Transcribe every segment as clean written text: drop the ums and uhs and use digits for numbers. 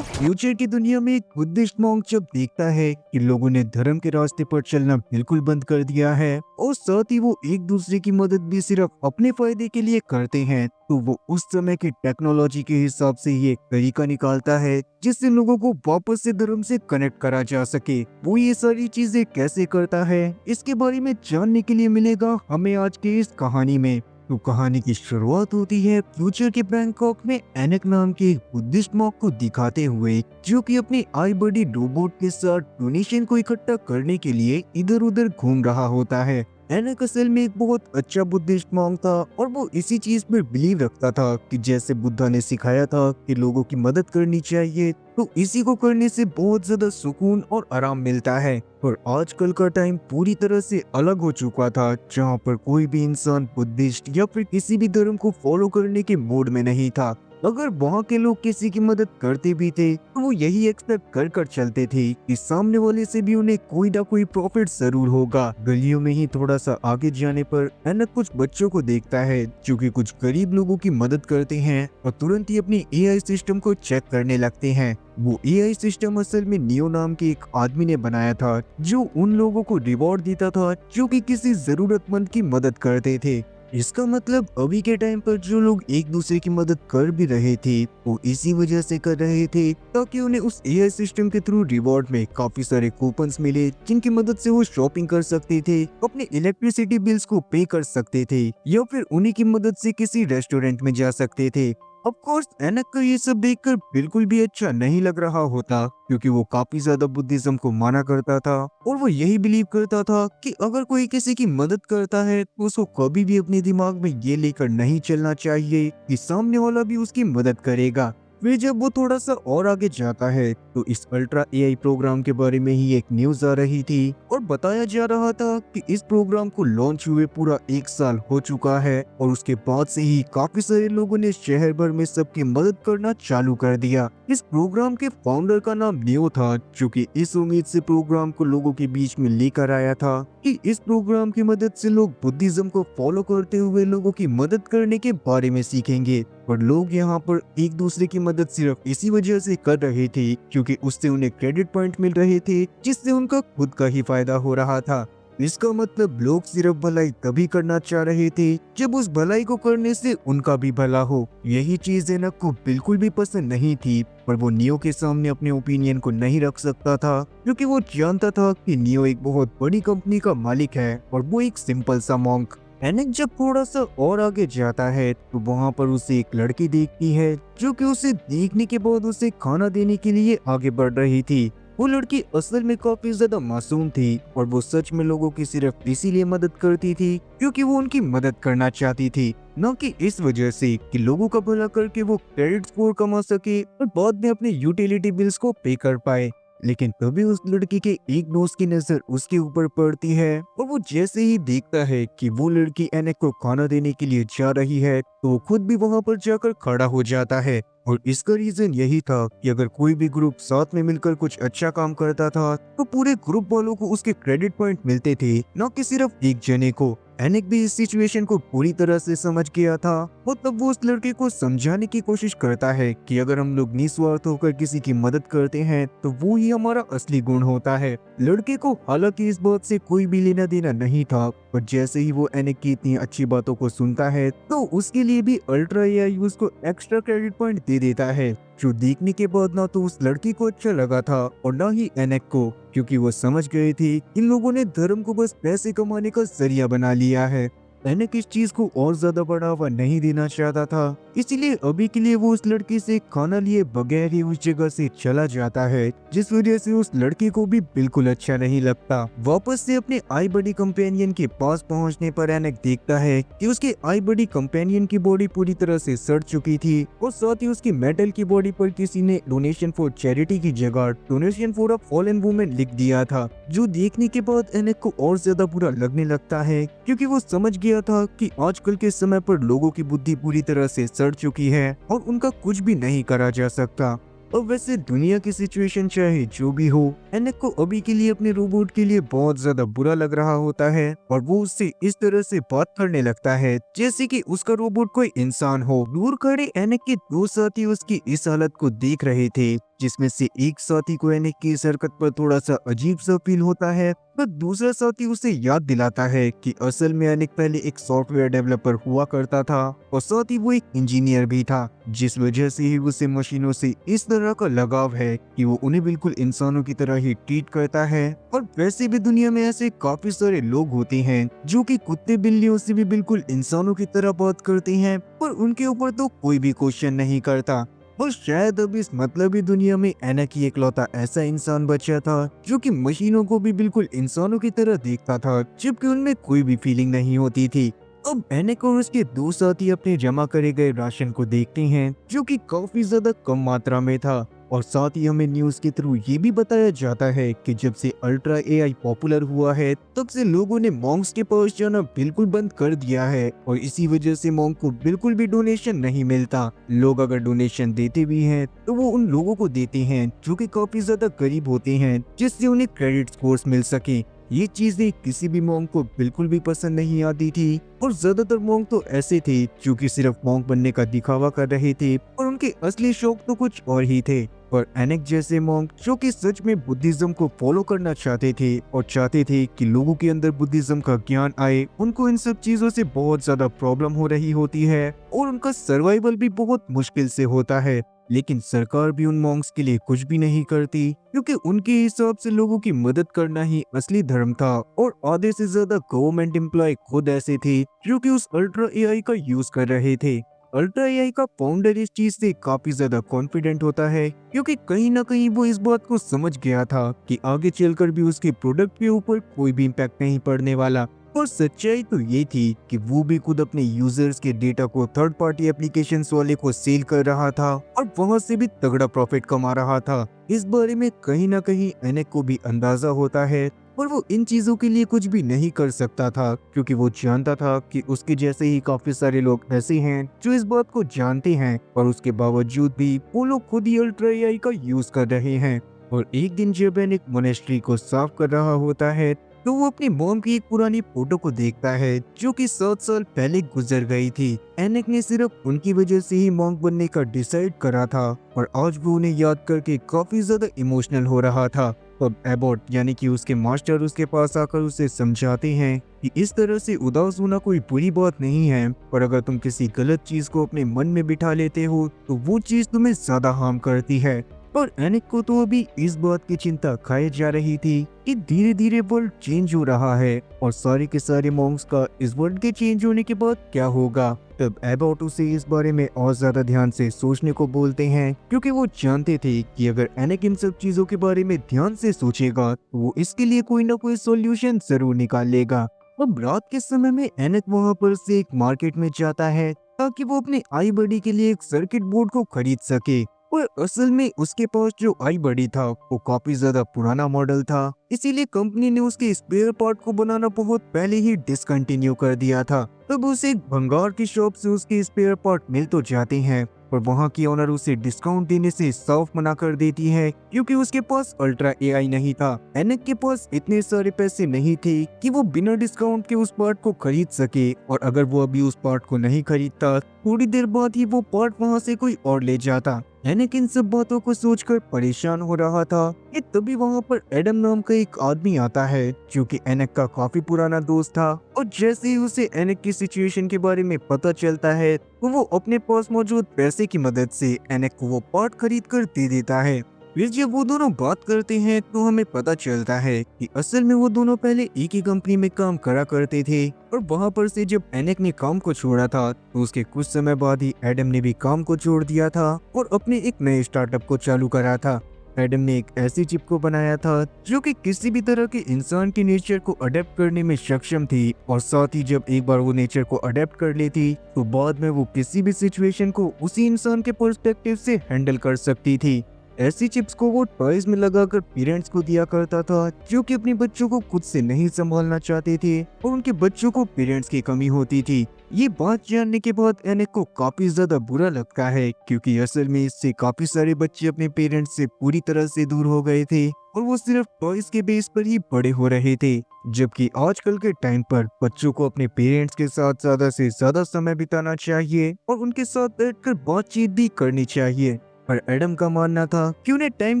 तो फ्यूचर की दुनिया में एक बुद्धिस्ट मॉन्क जब देखता है कि लोगों ने धर्म के रास्ते पर चलना बिल्कुल बंद कर दिया है और साथ ही वो एक दूसरे की मदद भी सिर्फ अपने फायदे के लिए करते हैं, तो वो उस समय की टेक्नोलॉजी के हिसाब से ये एक तरीका निकालता है जिससे लोगों को वापस से धर्म से कनेक्ट करा जा सके। वो ये सारी चीजें कैसे करता है, इसके बारे में जानने के लिए मिलेगा हमें आज की इस कहानी में। तो कहानी की शुरुआत होती है फ्यूचर के बैंकॉक में एनक नाम के एक बुद्धिस्ट मॉन्क को दिखाते हुए, जो कि अपनी आई बडी रोबोट के साथ डोनेशन को इकट्ठा करने के लिए इधर उधर घूम रहा होता है। एनक असल में एक बहुत अच्छा बुद्धिस्ट मॉन्क था और वो इसी चीज पर बिलीव रखता था कि जैसे बुद्धा ने सिखाया था कि लोगों की मदद करनी चाहिए, तो इसी को करने से बहुत ज्यादा सुकून और आराम मिलता है। पर आजकल का टाइम पूरी तरह से अलग हो चुका था, जहाँ पर कोई भी इंसान बुद्धिस्ट या फिर किसी भी धर्म को फॉलो करने के मूड में नहीं था। अगर वहाँ के लोग किसी की मदद करते भी थे तो वो यही एक्सपेक्ट कर चलते थे कि सामने वाले से भी उन्हें कोई ना कोई प्रॉफिट जरूर होगा। गलियों में ही थोड़ा सा आगे जाने पर एनक कुछ बच्चों को देखता है जो कि कुछ गरीब लोगों की मदद करते हैं और तुरंत ही अपनी एआई सिस्टम को चेक करने लगते हैं। वो एआई सिस्टम असल में नियो नाम के एक आदमी ने बनाया था, जो उन लोगों को रिवॉर्ड देता था जो कि किसी जरूरतमंद की मदद करते थे। इसका मतलब अभी के टाइम पर जो लोग एक दूसरे की मदद कर भी रहे थे वो इसी वजह से कर रहे थे ताकि उन्हें उस एआई सिस्टम के थ्रू रिवॉर्ड में काफी सारे कूपन्स मिले, जिनकी मदद से वो शॉपिंग कर सकते थे, अपने इलेक्ट्रिसिटी बिल्स को पे कर सकते थे या फिर उन्हीं की मदद से किसी रेस्टोरेंट में जा सकते थे। ऑफ कोर्स एनक को ये सब देखकर बिल्कुल भी अच्छा नहीं लग रहा होता, क्योंकि वो काफी ज्यादा बुद्धिज्म को माना करता था और वो यही बिलीव करता था कि अगर कोई किसी की मदद करता है तो उसको कभी भी अपने दिमाग में ये लेकर नहीं चलना चाहिए कि सामने वाला भी उसकी मदद करेगा। फिर जब वो थोड़ा सा और आगे जाता है तो इस अल्ट्रा एआई प्रोग्राम के बारे में ही एक न्यूज आ रही थी और बताया जा रहा था कि इस प्रोग्राम को लॉन्च हुए पूरा 1 साल हो चुका है और उसके बाद से ही काफी सारे लोगों ने शहर भर में सबकी मदद करना चालू कर दिया। इस प्रोग्राम के फाउंडर का नाम नियो था, जो कि इस उम्मीद से प्रोग्राम को लोगों के बीच में लेकर आया था कि इस प्रोग्राम की मदद से लोग बुद्धिज्म को फॉलो करते हुए लोगों की मदद करने के बारे में सीखेंगे। पर लोग यहाँ पर एक दूसरे की मदद सिर्फ इसी वजह से कर रहे थे क्योंकि उससे उन्हें क्रेडिट पॉइंट मिल रहे थे, जिससे उनका खुद का ही फायदा हो रहा था। इसका मतलब लोग सिर्फ भलाई तभी करना चाह रहे थे जब उस भलाई को करने से उनका भी भला हो। यही चीज एनक को बिल्कुल भी पसंद नहीं थी, पर वो नियो के सामने अपने ओपिनियन को नहीं रख सकता था क्योंकि वो जानता था कि नियो एक बहुत बड़ी कंपनी का मालिक है और वो एक सिंपल सा मॉन्क। एनक जब थोड़ा सा और आगे जाता है तो वहाँ पर उसे एक लड़की देखती है जो कि उसे देखने के बाद उसे खाना देने के लिए आगे बढ़ रही थी। वो लड़की असल में काफी ज्यादा मासूम थी और वो सच में लोगों की सिर्फ इसीलिए मदद करती थी क्योंकि वो उनकी मदद करना चाहती थी, न कि इस वजह से कि लोगों का भला करके वो क्रेडिट स्कोर कमा सके और बाद में अपने यूटिलिटी बिल्स को पे कर पाए। लेकिन तभी उस लड़की के एक दोस्त की नजर उसके ऊपर पड़ती है और वो जैसे ही देखता है कि वो लड़की एनक को खाना देने के लिए जा रही है तो वो खुद भी वहां पर जाकर खड़ा हो जाता है। और इसका रीजन यही था कि अगर कोई भी ग्रुप साथ में मिलकर कुछ अच्छा काम करता था तो पूरे ग्रुप वालों को उसके क्रेडिट पॉइंट मिलते थे, न कि सिर्फ एक जने को। एनक भी इस सिचुएशन को पूरी तरह से समझ गया था और तब वो उस लड़के को समझाने की कोशिश करता है कि अगर हम लोग निस्वार्थ होकर किसी की मदद करते हैं तो वो ही हमारा असली गुण होता है। लड़के को हालांकि इस बात से कोई भी लेना देना नहीं था, पर जैसे ही वो एनक की इतनी अच्छी बातों को सुनता है तो उसके लिए भी अल्ट्रा एआई उसको एक्स्ट्रा क्रेडिट पॉइंट दे देता है, जो देखने के बाद ना तो उस लड़की को अच्छा लगा था और ना ही एनक को, क्योंकि वो समझ गए थे इन लोगों ने धर्म को बस पैसे कमाने का जरिया बना लिया है। एनक इस चीज को और ज्यादा बढ़ावा नहीं देना चाहता था, इसीलिए अभी के लिए वो उस लड़की से खाना लिए बगैर ही उस जगह से चला जाता है, जिस वजह से उस लड़की को भी बिल्कुल अच्छा नहीं लगता। वापस से अपने आई बडी कंपेनियन के पास पहुंचने पर एनक देखता है कि उसके आई बडी कंपेनियन की बॉडी पूरी तरह से सड़ चुकी थी और साथ ही उसकी मेटल की बॉडी पर किसी ने डोनेशन फॉर चैरिटी की जगह donation for a fallen women लिख दिया था, जो देखने के बाद एनक को और ज्यादा बुरा लगने लगता है क्योंकि वो समझ गया था कि आजकल के समय पर लोगों की बुद्धि पूरी तरह से सड़ चुकी है और उनका कुछ भी नहीं करा जा सकता। और वैसे दुनिया की सिचुएशन चाहे जो भी हो, एनक को अभी के लिए अपने रोबोट के लिए बहुत ज्यादा बुरा लग रहा होता है और वो उससे इस तरह से बात करने लगता है जैसे कि उसका रोबोट कोई इंसान हो। दूर खड़े एनक के दो साथी उसकी इस हालत को देख रहे थे जिसमें से एक साथी को एनिक की इस हरकत पर थोड़ा सा अजीब सा फील होता है, पर दूसरा साथी उसे याद दिलाता है कि असल में एनिक पहले एक सॉफ्टवेयर डेवलपर हुआ करता था और साथ ही वो एक इंजीनियर भी था, जिस वजह से ही उसे मशीनों से इस तरह का लगाव है कि वो उन्हें बिल्कुल इंसानों की तरह ही ट्रीट करता है। और वैसे भी दुनिया में ऐसे काफी सारे लोग होते हैं जो कि कुत्ते बिल्लियों से भी बिल्कुल इंसानों की तरह बात करते हैं, पर उनके ऊपर तो कोई भी क्वेश्चन नहीं करता। और शायद अब इस मतलबी दुनिया में एनिक ही इकलौता ऐसा इंसान बचा था जो कि मशीनों को भी बिल्कुल इंसानों की तरह देखता था, जबकि उनमें कोई भी फीलिंग नहीं होती थी। अब एनिक और उसके दो साथी अपने जमा करे गए राशन को देखते हैं, जो कि काफी ज्यादा कम मात्रा में था। और साथ ही हमें न्यूज के थ्रू ये भी बताया जाता है कि जब से अल्ट्रा एआई पॉपुलर हुआ है, तब से लोगों ने मॉन्क्स के पास जाना बिल्कुल बंद कर दिया है और इसी वजह से मॉन्क को बिल्कुल भी डोनेशन नहीं मिलता। लोग अगर डोनेशन देते भी हैं तो वो उन लोगों को देते हैं जो कि काफी ज्यादा गरीब होते हैं, जिससे उन्हें क्रेडिट स्कोर्स मिल सके। ये चीजें किसी भी मॉन्क को बिल्कुल भी पसंद नहीं आती थी और ज्यादातर मॉन्क तो ऐसे थे जो कि सिर्फ मॉन्क बनने का दिखावा कर रहे थे और उनके असली शौक तो कुछ और ही थे। पर एनिक जैसे मॉन्क जो कि सच में बुद्धिज्म को फॉलो करना चाहते थे और चाहते थे कि लोगों के अंदर बुद्धिज्म का ज्ञान आए, उनको इन सब चीजों से बहुत ज्यादा प्रॉब्लम हो रही होती है और उनका सर्वाइवल भी बहुत मुश्किल से होता है। लेकिन सरकार भी उन मॉन्क्स के लिए कुछ भी नहीं करती, क्योंकि उनके हिसाब से लोगों की मदद करना ही असली धर्म था। और आधे से ज्यादा गवर्नमेंट एम्प्लॉय खुद ऐसे थे जो कि उस अल्ट्रा एआई का यूज कर रहे थे। अल्ट्रा एआई का फाउंडर इस चीज से काफी ज्यादा कॉन्फिडेंट होता है, क्योंकि कहीं ना कहीं वो इस बात को समझ गया था कि आगे चलकर भी उसके प्रोडक्ट के ऊपर कोई भी इम्पैक्ट नहीं पड़ने वाला। और सच्चाई तो ये थी कि वो भी खुद अपने यूजर्स के डेटा को थर्ड पार्टी एप्लीकेशंस वाले को सेल कर रहा था और वहां से भी तगड़ा प्रॉफिट कमा रहा था। इस बारे में कहीं ना कहीं एनिक को भी अंदाजा होता है, पर वो इन चीजों के लिए कुछ भी नहीं कर सकता था, क्योंकि वो जानता था कि उसके जैसे ही काफी सारे लोग ऐसे हैं जो इस बात को जानते हैं, और उसके बावजूद भी वो लोग खुद ही अल्ट्रा एआई का यूज कर रहे हैं। और एक दिन जब एनिक मोनेस्ट्री को साफ कर रहा होता है, तो वो अपनी मॉम की एक पुरानी फोटो को देखता है जो कि 7 साल पहले गुजर गई थी। एनिक ने सिर्फ उनकी वजह से ही मॉन्क बनने का डिसाइड करा था और आज वो उन्हें याद करके काफी ज्यादा इमोशनल हो रहा था। तब एबॉट यानी कि उसके मास्टर उसके पास आकर उसे समझाते हैं कि इस तरह से उदास होना कोई बुरी बात नहीं है, पर अगर तुम किसी गलत चीज को अपने मन में बिठा लेते हो तो वो चीज तुम्हें ज्यादा हार्म करती है। पर एनिक को तो अभी इस बात की चिंता खाई जा रही थी कि धीरे धीरे वर्ल्ड चेंज हो रहा है और सारे के सारे मॉन्क्स का इस वर्ल्ड के चेंज होने के बाद क्या होगा। तब एबॉट उसे इस बारे में और ज्यादा ध्यान से सोचने को बोलते हैं, क्योंकि वो जानते थे कि अगर एनिक इन सब चीजों के बारे में ध्यान से सोचेगा तो वो इसके लिए कोई ना कोई सॉल्यूशन जरूर निकाल लेगा। अब रात के समय में एनिक वहाँ पर से एक मार्केट में जाता है ताकि वो अपने आई बडी के लिए एक सर्किट बोर्ड को खरीद सके। और असल में उसके पास जो आई बडी था वो काफी ज्यादा पुराना मॉडल था, इसीलिए कंपनी ने उसके स्पेयर पार्ट को बनाना बहुत पहले ही डिसकंटिन्यू कर दिया था। तब उसे एक भंगार की शॉप से उसके स्पेयर पार्ट मिल तो जाते हैं, पर वहाँ की ओनर उसे डिस्काउंट देने से साफ मना कर देती है, क्योंकि उसके पास अल्ट्रा एआई नहीं था। एनिक के पास इतने सारे पैसे नहीं थे कि वो बिना डिस्काउंट के उस पार्ट को खरीद सके, और अगर वो अभी उस पार्ट को नहीं खरीदता थोड़ी देर बाद ही वो पार्ट वहाँ से कोई और ले जाता। एनिक इन सब बातों को सोचकर परेशान हो रहा था कि तभी वहाँ पर एडम नाम का एक आदमी आता है जो कि एनिक का काफी पुराना दोस्त था। और जैसे ही उसे एनिक की सिचुएशन के बारे में पता चलता है तो वो अपने पास मौजूद पैसे की मदद से एनिक को वो पार्ट खरीद कर दे देता है। फिर जब वो दोनों बात करते हैं तो हमें पता चलता है कि असल में वो दोनों पहले एक ही कंपनी में काम करा करते थे, और वहाँ पर से जब एनिक ने काम को छोड़ा था तो उसके कुछ समय बाद ही एडम ने भी काम को छोड़ दिया था और अपने एक नए स्टार्टअप को चालू करा था। एडम ने एक ऐसी चिप को बनाया था जो कि किसी भी तरह के इंसान के नेचर को अडेप्ट करने में सक्षम थी, और साथ ही जब एक बार वो नेचर को अडेप्ट कर लेती तो बाद में वो किसी भी सिचुएशन को उसी इंसान के पर्सपेक्टिव से हैंडल कर सकती थी। ऐसी चिप्स को वो टॉयज में लगाकर पेरेंट्स को दिया करता था जो कि अपने बच्चों को खुद से नहीं संभालना चाहते थे और उनके बच्चों को पेरेंट्स की कमी होती थी। ये बात जानने के बाद एनिक को काफी ज्यादा बुरा लगता है, क्योंकि असल में इससे काफी सारे बच्चे अपने पेरेंट्स से पूरी तरह से दूर हो गए थे और वो सिर्फ टॉयज के बेस पर ही बड़े हो रहे थे। जबकि आजकल के टाइम पर बच्चों को अपने पेरेंट्स के साथ ज्यादा से ज्यादा समय बिताना चाहिए और उनके साथ बैठकर बातचीत भी करनी चाहिए। पर एडम का मानना था कि उन्हें टाइम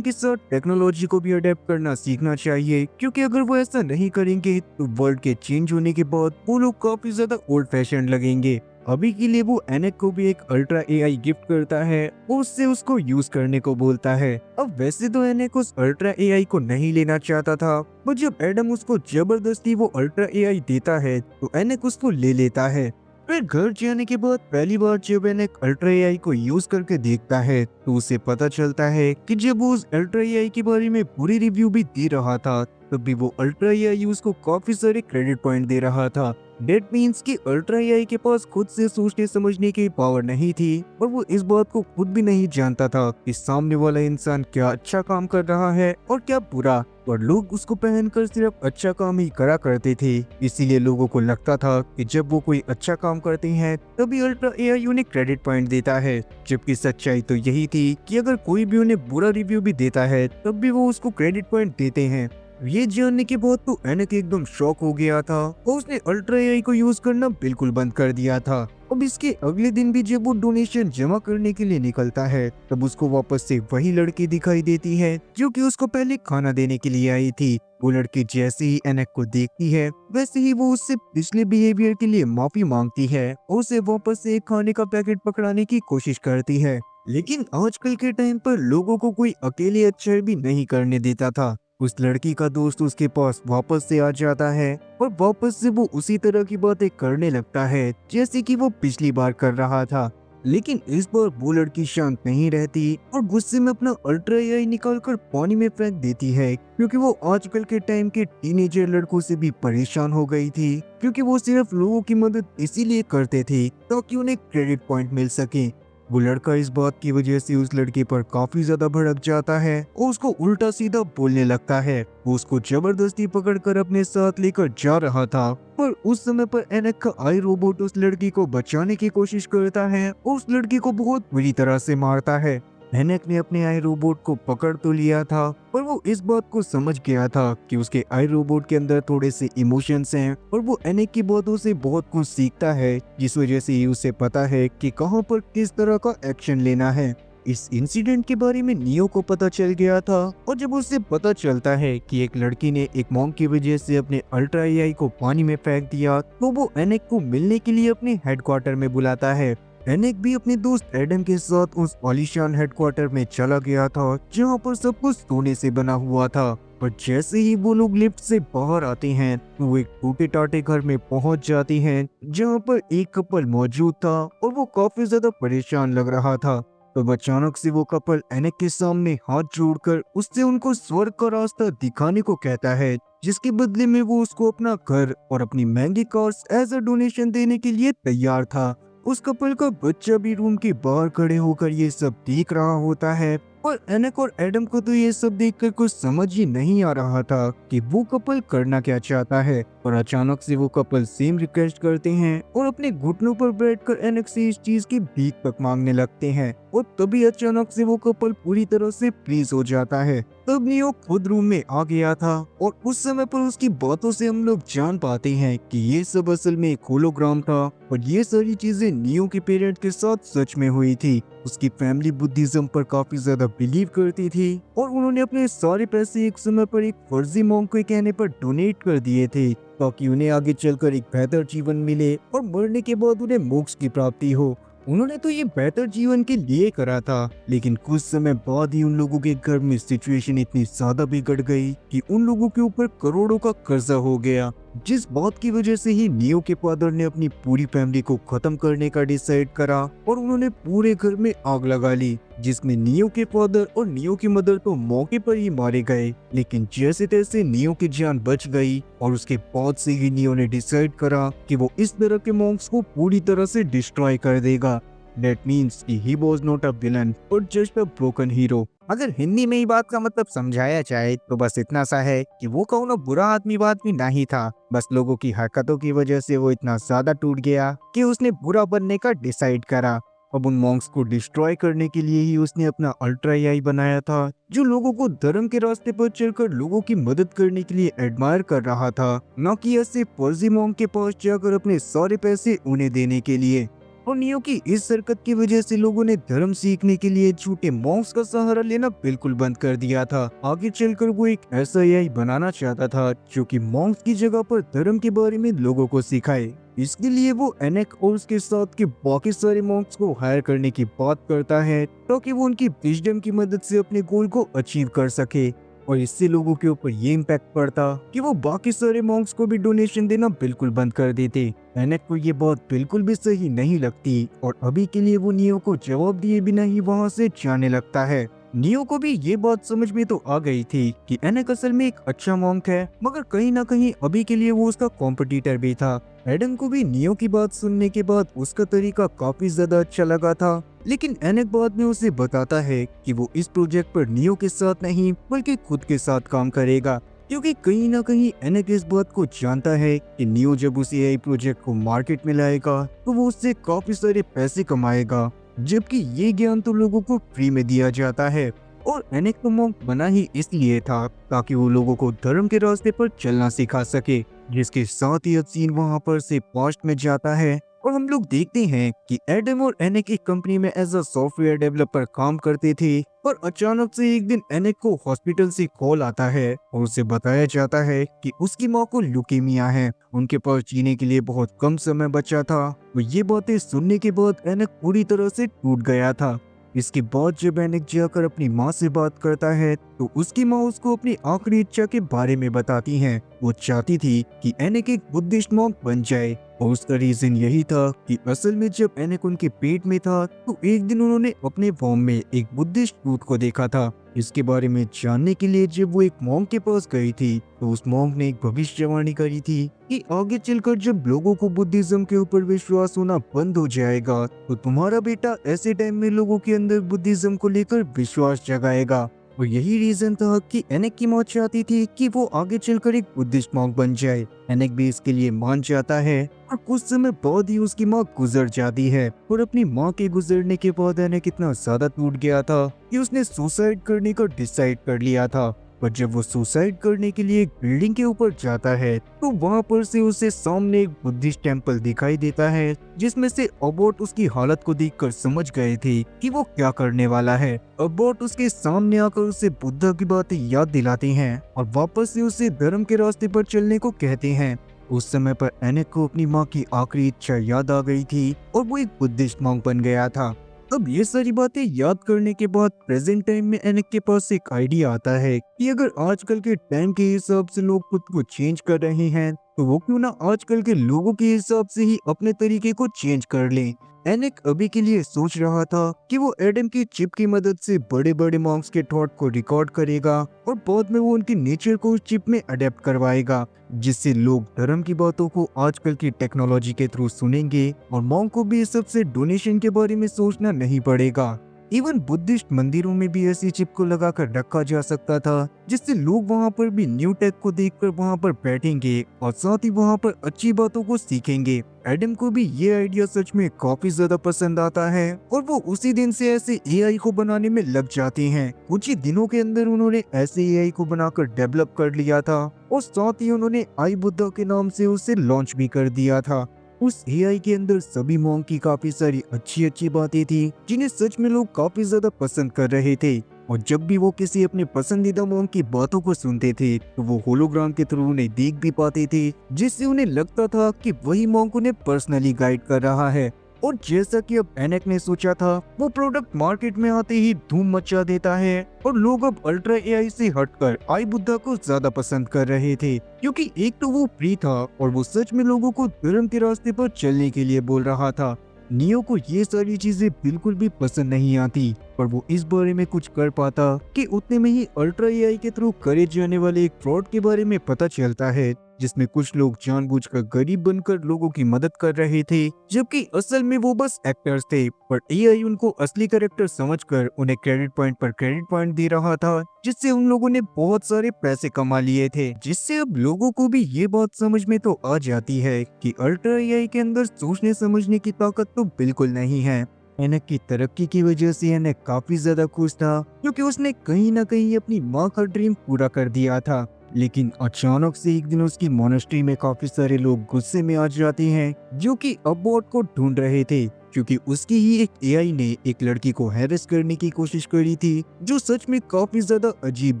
के साथ टेक्नोलॉजी को भी अडेप्ट करना सीखना चाहिए, क्योंकि अगर वो ऐसा नहीं करेंगे तो वर्ल्ड के चेंज होने के बाद वो लोग काफी ज्यादा ओल्ड फैशन लगेंगे। अभी के लिए वो एनेक को भी एक अल्ट्रा एआई गिफ्ट करता है और उससे उसको यूज करने को बोलता है। अब वैसे तो एनेक उस अल्ट्रा एआई को नहीं लेना चाहता था, पर जब एडम उसको जबरदस्ती वो अल्ट्रा एआई देता है तो एनेक उसको ले लेता है। फिर घर जाने के बाद पहली बार जब एनेक अल्ट्रा एआई को यूज करके देखता है तो उसे पता चलता है कि जब वो उस अल्ट्रा एआई के बारे में पूरी रिव्यू भी दे रहा था तब भी वो अल्ट्रा एआई उसको काफी सारे क्रेडिट पॉइंट दे रहा था। डेट मीन्स कि अल्ट्रा एआई के पास खुद से सोचने समझने की पावर नहीं थी और वो इस बात को खुद भी नहीं जानता था कि सामने वाला इंसान क्या अच्छा काम कर रहा है और क्या बुरा, और लोग उसको पहनकर सिर्फ अच्छा काम ही करा करते थे। इसीलिए लोगों को लगता था कि जब वो कोई अच्छा काम करते हैं तभी अल्ट्रा एआई उन्हें क्रेडिट पॉइंट देता है, जबकि सच्चाई तो यही थी कि अगर कोई भी उन्हें बुरा रिव्यू भी देता है तब भी वो उसको क्रेडिट पॉइंट देते हैं। ये जानने के बाद तो एनेक एकदम शॉक हो गया था और उसने अल्ट्रा एआई को यूज करना बिल्कुल बंद कर दिया था। अब इसके अगले दिन भी जब वो डोनेशन जमा करने के लिए निकलता है तब उसको वापस से वही लड़की दिखाई देती है जो कि उसको पहले खाना देने के लिए आई थी। वो लड़की जैसे ही एनेक को देखती है वैसे ही वो उससे पिछले बिहेवियर के लिए माफी मांगती है और उसे वापस से एक खाने का पैकेट पकड़ाने की कोशिश करती है। लेकिन आजकल के टाइम पर लोगों को कोई अकेले अच्छा भी नहीं करने देता था। उस लड़की का दोस्त उसके पास वापस से आ जाता है और वापस से वो उसी तरह की बातें करने लगता है जैसे कि वो पिछली बार कर रहा था। लेकिन इस बार वो लड़की शांत नहीं रहती और गुस्से में अपना अल्ट्रा एआई निकालकर पानी में फेंक देती है, क्योंकि वो आजकल के टाइम के टीनेजर लड़कों से भी परेशान हो गई थी, क्योंकि वो सिर्फ लोगों की मदद इसीलिए करते थे ताकि उन्हें क्रेडिट पॉइंट मिल सके। वो लड़का इस बात की वजह से उस लड़की पर काफी ज्यादा भड़क जाता है और उसको उल्टा सीधा बोलने लगता है। वो उसको जबरदस्ती पकड़कर अपने साथ लेकर जा रहा था, पर उस समय पर एनेक का आई रोबोट उस लड़की को बचाने की कोशिश करता है और उस लड़की को बहुत बुरी तरह से मारता है। एनेक ने अपने आई रोबोट को पकड़ तो लिया था, पर वो इस बात को समझ गया था कि उसके आई रोबोट के अंदर थोड़े से इमोशंस हैं और वो एनेक की बातों से बहुत कुछ सीखता है, जिस वजह से उसे पता है कि कहां पर किस तरह का एक्शन लेना है। इस इंसिडेंट के बारे में नियो को पता चल गया था और जब उसे पता चलता है कि एक लड़की ने एक मॉन्क की वजह से अपने अल्ट्रा एआई को पानी में फेंक दिया तो वो एनेक को मिलने के लिए अपने हेडक्वार्टर में बुलाता है। एनेक भी अपने दोस्त एडम के साथ उस आलीशान हेडक्वार्टर में चला गया था जहाँ पर सब कुछ सोने से बना हुआ था। पर जैसे ही वो लोग लिफ्ट से बाहर आते हैं तो वो एक टूटे टाटे घर में पहुंच जाती हैं जहाँ पर एक कपल मौजूद था और वो काफी ज्यादा परेशान लग रहा था। तो अचानक से वो कपल एनेक के सामने हाथ जोड़कर उससे उनको स्वर्ग का रास्ता दिखाने को कहता है, जिसके बदले में वो उसको अपना घर और अपनी महंगी कार्स एज अ डोनेशन देने के लिए तैयार था। उस कपल का बच्चा भी रूम के बाहर खड़े होकर ये सब देख रहा होता है और एनेक और एडम को तो ये सब देखकर कुछ समझ ही नहीं आ रहा था कि वो कपल करना क्या चाहता है। और अचानक से वो कपल सेम रिक्वेस्ट करते हैं और अपने घुटनों पर बैठकर एनेक से इस चीज की भीख तक मांगने लगते हैं और तभी अचानक से वो कपल पूरी तरह से फ्रीज हो जाता है। तब नियो खुद रूम में आ गया था और उस समय पर उसकी बातों से हम लोग जान पाते हैं कि ये सब असल में एक होलोग्राम था और ये सारी चीजें नियो के पेरेंट्स के साथ सच में हुई थी। उसकी फैमिली बुद्धिज्म पर काफी ज्यादा बिलीव करती थी और उन्होंने अपने सारे पैसे एक समय पर एक फर्जी मॉन्क के कहने पर डोनेट कर दिए थे ताकि उन्हें आगे चलकर एक बेहतर जीवन मिले और मरने के बाद उन्हें मोक्ष की प्राप्ति हो। उन्होंने तो ये बेहतर जीवन के लिए करा था, लेकिन कुछ समय बाद ही उन लोगों के घर में सिचुएशन इतनी ज्यादा बिगड़ गई कि उन लोगों के ऊपर करोड़ों का कर्जा हो गया, जिस बात की वजह से ही नियो के फादर ने अपनी पूरी फैमिली को खत्म करने का डिसाइड करा और उन्होंने पूरे घर में आग लगा ली, जिसमें नियो के फादर और नियो की मदर तो मौके पर ही मारे गए। लेकिन जैसे तैसे नियो की जान बच गई और उसके बाद से ही नियो ने डिसाइड करा कि वो इस तरह के मॉन्क्स को पूरी तरह से डिस्ट्रॉय कर देगा। That means कि he was not a villain but just a broken hero। अगर हिंदी में ही बात का मतलब समझाया जाए तो बस इतना सा है कि वो कौनो बुरा आदमी भी नहीं था, बस लोगों की हरकतों की वजह से वो इतना ज्यादा टूट गया कि उसने बुरा बनने का डिसाइड करा। अब उन मॉन्क्स को डिस्ट्रॉय करने के लिए ही उसने अपना अल्ट्रा एआई बनाया था, जो लोगों को धर्म के रास्ते पर चलकर लोगों की मदद करने के लिए एडमायर कर रहा था, न कि ऐसे फर्जी मॉन्क के पास जाकर अपने सारे पैसे उन्हें देने के लिए। और नियो की इस हरकत की वजह से लोगों ने धर्म सीखने के लिए झूठे मॉन्क्स का सहारा लेना बिल्कुल बंद कर दिया था। आगे चलकर वो एक ऐसा एआई बनाना चाहता था जो कि मॉन्क्स की जगह पर धर्म के बारे में लोगों को सिखाए। इसके लिए वो एनेक और उसके साथ के बाकी सारे मॉन्क्स को हायर करने की बात करता है ताकि वो उनकी विजडम की मदद से अपने गोल को अचीव कर सके। और इससे लोगों के ऊपर ये इम्पैक्ट पड़ता कि वो बाकी सारे मॉन्क्स को भी डोनेशन देना बिल्कुल बंद कर देते। एनेक को ये बात बिल्कुल भी सही नहीं लगती और अभी के लिए वो नियो को जवाब दिए बिना ही वहाँ से जाने लगता है। नियो को भी ये बात समझ में तो आ गई थी कि एनेक असल में एक अच्छा मॉन्क है, मगर कहीं ना कहीं अभी के लिए वो उसका कॉम्पिटिटर भी था। एडम को भी नियो की बात सुनने के बाद उसका तरीका काफी ज्यादा अच्छा लगा था, लेकिन एनेक बाद में उसे बताता है कि वो इस प्रोजेक्ट पर नियो के साथ नहीं बल्कि खुद के साथ काम करेगा, क्योंकि कहीं ना कहीं एनेक इस बात को जानता है कि नियो जब उस एआई प्रोजेक्ट को मार्केट में लाएगा तो वो उससे काफी सारे पैसे कमाएगा, जबकि ये ज्ञान तो लोगों को फ्री में दिया जाता है। और एनेक तो मॉन्क बना ही इसलिए था ताकि वो लोगों को धर्म के रास्ते पर चलना सिखा सके। जिसके साथ ही अब सीन वहाँ पर से पास्ट में जाता है और हम लोग देखते हैं कि एडम और एनेक एक कंपनी में एज अ सॉफ्टवेयर डेवलपर काम करते थे, और अचानक से एक दिन एनेक को हॉस्पिटल से कॉल आता है और उसे बताया जाता है कि उसकी माँ को ल्यूकेमिया है, उनके पास जीने के लिए बहुत कम समय बचा था। वो ये बातें सुनने के बाद एनेक पूरी तरह से टूट गया था। इसके बाद जब एनेक जाकर अपनी माँ से बात करता है तो उसकी माँ उसको अपनी आखिरी इच्छा के बारे में बताती हैं। वो चाहती थी कि एनेक एक बुद्धिस्ट मॉन्क बन जाए, और उसका रीजन यही था कि असल में जब एनेक उनके पेट में था तो एक दिन उन्होंने अपने वॉर्म में एक बुद्धिस्ट भूत को देखा था। इसके बारे में जानने के लिए जब वो एक मॉन्क के पास गई थी तो उस मॉन्क ने एक भविष्यवाणी करी थी कि आगे चलकर जब लोगों को बुद्धिज्म के ऊपर विश्वास होना बंद हो जाएगा तो तुम्हारा बेटा ऐसे टाइम में लोगों के अंदर बुद्धिज्म को लेकर विश्वास जगाएगा। और यही रीजन था कि एनेक की मौत चाहती थी कि वो आगे चलकर एक बुद्धिस्ट मॉन्क बन जाए। एनेक भी इसके लिए मान जाता है और कुछ समय बाद ही उसकी माँ गुजर जाती है। और अपनी माँ के गुजरने के बाद एनेक इतना ज्यादा टूट गया था कि उसने सुसाइड करने का डिसाइड कर लिया था। पर जब वो सुसाइड करने के लिए एक बिल्डिंग के ऊपर जाता है तो वहाँ पर से उसे सामने एक बुद्धिस्ट टेम्पल दिखाई देता है, जिसमें से अबोट उसकी हालत को देखकर समझ गए थे कि वो क्या करने वाला है। अबोट उसके सामने आकर उसे बुद्धा की बातें याद दिलाते हैं और वापस से उसे धर्म के रास्ते पर चलने को कहते हैं। उस समय पर एनेक को अपनी माँ की आखिरी इच्छा याद आ गई थी और वो एक बुद्धिस्ट मॉन्क बन गया था। अब ये सारी बातें याद करने के बाद प्रेजेंट टाइम में एनेक के पास एक आइडिया आता है कि अगर आजकल के टाइम के हिसाब से लोग खुद को चेंज कर रहे हैं तो वो क्यों ना आजकल के लोगों के हिसाब से ही अपने तरीके को चेंज कर लें। एनेक अभी के लिए सोच रहा था कि वो एडम की चिप की मदद से बड़े बड़े मॉन्क्स के थॉट को रिकॉर्ड करेगा और बाद में वो उनकी नेचर को उस चिप में अडेप्ट करवाएगा, जिससे लोग धर्म की बातों को आजकल की टेक्नोलॉजी के थ्रू सुनेंगे और मॉन्क को भी इस सबसे डोनेशन के बारे में सोचना नहीं पड़ेगा। इवन बुद्धिस्ट मंदिरों में भी ऐसी चिप को लगाकर रखा जा सकता था, जिससे लोग वहां पर भी न्यू टेक को देखकर वहां पर बैठेंगे और साथ ही वहां पर अच्छी बातों को सीखेंगे। एडम को भी ये आइडिया सच में काफी ज्यादा पसंद आता है और वो उसी दिन से ऐसे एआई को बनाने में लग जाते हैं। कुछ ही दिनों के अंदर उन्होंने ऐसे एआई को बनाकर डेवलप कर लिया था और साथ ही उन्होंने आई बुद्धा के नाम से उसे लॉन्च भी कर दिया था। उस एआई के अंदर सभी मॉन्क की काफी सारी अच्छी बातें थी जिन्हें सच में लोग काफी ज्यादा पसंद कर रहे थे। और जब भी वो किसी अपने पसंदीदा मॉन्क की बातों को सुनते थे तो वो होलोग्राम के थ्रू उन्हें देख भी पाते थे, जिससे उन्हें लगता था कि वही मॉन्क उन्हें पर्सनली गाइड कर रहा है। और जैसा कि अब एनेक ने सोचा था, वो प्रोडक्ट मार्केट में आते ही धूम मचा देता है और लोग अब अल्ट्रा एआई से हटकर आई बुद्धा को ज्यादा पसंद कर रहे थे, क्योंकि एक तो वो फ्री था और वो सच में लोगों को धर्म के रास्ते पर चलने के लिए बोल रहा था। नियो को ये सारी चीजें बिल्कुल भी पसंद नहीं आती, पर वो इस बारे में कुछ कर पाता कि उतने में ही अल्ट्रा एआई के थ्रू करे जाने वाले एक फ्रॉड के बारे में पता चलता है, जिसमें कुछ लोग जानबूझकर गरीब बनकर लोगों की मदद कर रहे थे, जबकि असल में वो बस एक्टर्स थे। पर एआई उनको असली कैरेक्टर समझकर उन्हें क्रेडिट पॉइंट पर क्रेडिट पॉइंट दे रहा था, जिससे उन लोगों ने बहुत सारे पैसे कमा लिए थे। जिससे अब लोगों को भी ये बात समझ में तो आ जाती है कि अल्ट्रा एआई के अंदर सोचने समझने की ताकत तो बिल्कुल नहीं है। एनेक की तरक्की की वजह से एनेक काफी ज्यादा खुश था, क्योंकि उसने कहीं ना कहीं अपनी माँ का ड्रीम पूरा कर दिया था। लेकिन अचानक से एक दिन उसकी मोनेस्ट्री में काफी सारे लोग गुस्से में आ जाते हैं, जो कि अबोट को ढूंढ रहे थे। क्योंकि उसकी ही एक एआई ने एक लड़की को हैरेस करने की कोशिश करी थी, जो सच में काफी ज्यादा अजीब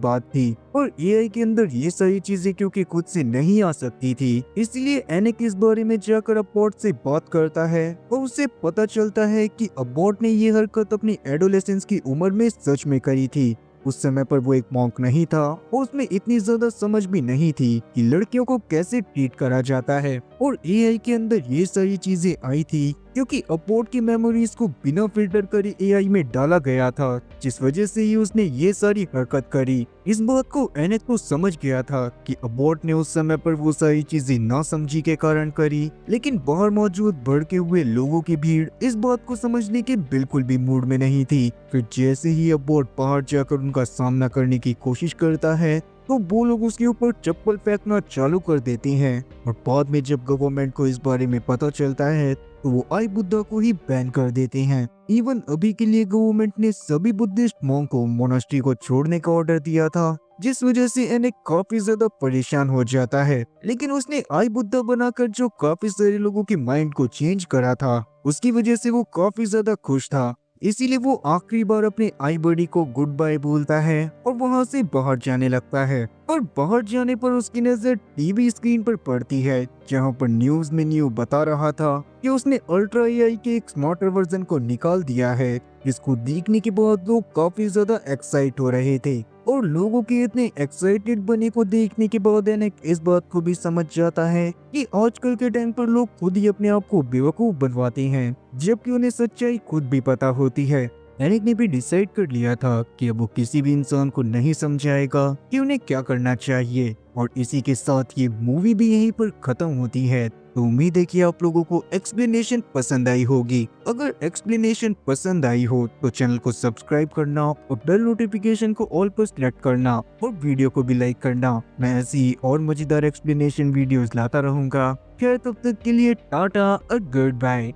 बात थी। और एआई के अंदर ये सारी चीजें क्योंकि खुद से नहीं आ सकती थी, इसलिए एनिक इस बारे में जाकर अबॉट से बात करता है और उसे पता चलता है कि अबॉट ने ये हरकत अपनी एडोलेसेंस की उम्र में सच में करी थी। उस समय पर वो एक मॉन्क नहीं था और उसमें इतनी ज्यादा समझ भी नहीं थी कि लड़कियों को कैसे ट्रीट करा जाता है। और एआई के अंदर ये सारी चीजें आई थी क्योंकि अबॉट की मेमोरीज को बिना फिल्टर करे एआई में डाला गया था, जिस वजह से ही उसने ये सारी हरकत करी। इस बात को एनिक तो समझ गया था कि अबॉट ने उस समय पर वो सारी चीजें ना समझी के कारण करी, लेकिन बाहर मौजूद भड़के हुए लोगों की भीड़ इस बात को समझने के बिल्कुल भी मूड में नहीं थी। फिर जैसे ही अबॉट बाहर जाकर उनका सामना करने की कोशिश करता है तो वो लोग उसके ऊपर चप्पल फेंकना चालू कर देते हैं। और बाद में जब गवर्नमेंट को इस बारे में पता चलता है तो वो आई बुद्धा को ही बैन कर देते हैं। इवन अभी के लिए गवर्नमेंट ने सभी बुद्धिस्ट मॉन्क को मोनास्ट्री को छोड़ने का ऑर्डर दिया था, जिस वजह से एनिक काफी ज्यादा परेशान हो जाता है। लेकिन उसने आई बुद्धा बनाकर जो काफी सारे लोगों के माइंड को चेंज करा था, उसकी वजह से वो काफी ज्यादा खुश था। इसीलिए वो आखिरी बार अपने आई बडी को गुड बाय बोलता है और वहाँ से बाहर जाने लगता है। और बाहर जाने पर उसकी नजर टीवी स्क्रीन पर पड़ती है, जहाँ पर न्यूज में न्यू बता रहा था कि उसने अल्ट्रा एआई के एक स्मार्टर वर्जन को निकाल दिया है, जिसको देखने के बाद लोग काफी ज्यादा एक्साइट हो रहे थे। और लोगों के इतने एक्साइटेड बने को देखने के बाद एनिक इस बात को भी समझ जाता है कि आजकल के टाइम पर लोग खुद ही अपने आप को बेवकूफ बनवाते हैं, जबकि उन्हें सच्चाई खुद भी पता होती है। एनिक ने भी डिसाइड कर लिया था कि अब वो किसी भी इंसान को नहीं समझाएगा कि उन्हें क्या करना चाहिए। और इसी के साथ ये मूवी भी यहीं पर खत्म होती है। तो उम्मीद है कि आप लोगों को एक्सप्लेनेशन पसंद आई होगी। अगर एक्सप्लेनेशन पसंद आई हो तो चैनल को सब्सक्राइब करना और बेल नोटिफिकेशन को ऑल पर सेलेक्ट करना और वीडियो को भी लाइक करना। मैं ऐसी ही और मजेदार एक्सप्लेनेशन वीडियोस लाता रहूंगा। खैर तब तक के लिए टाटा और गुड बाय।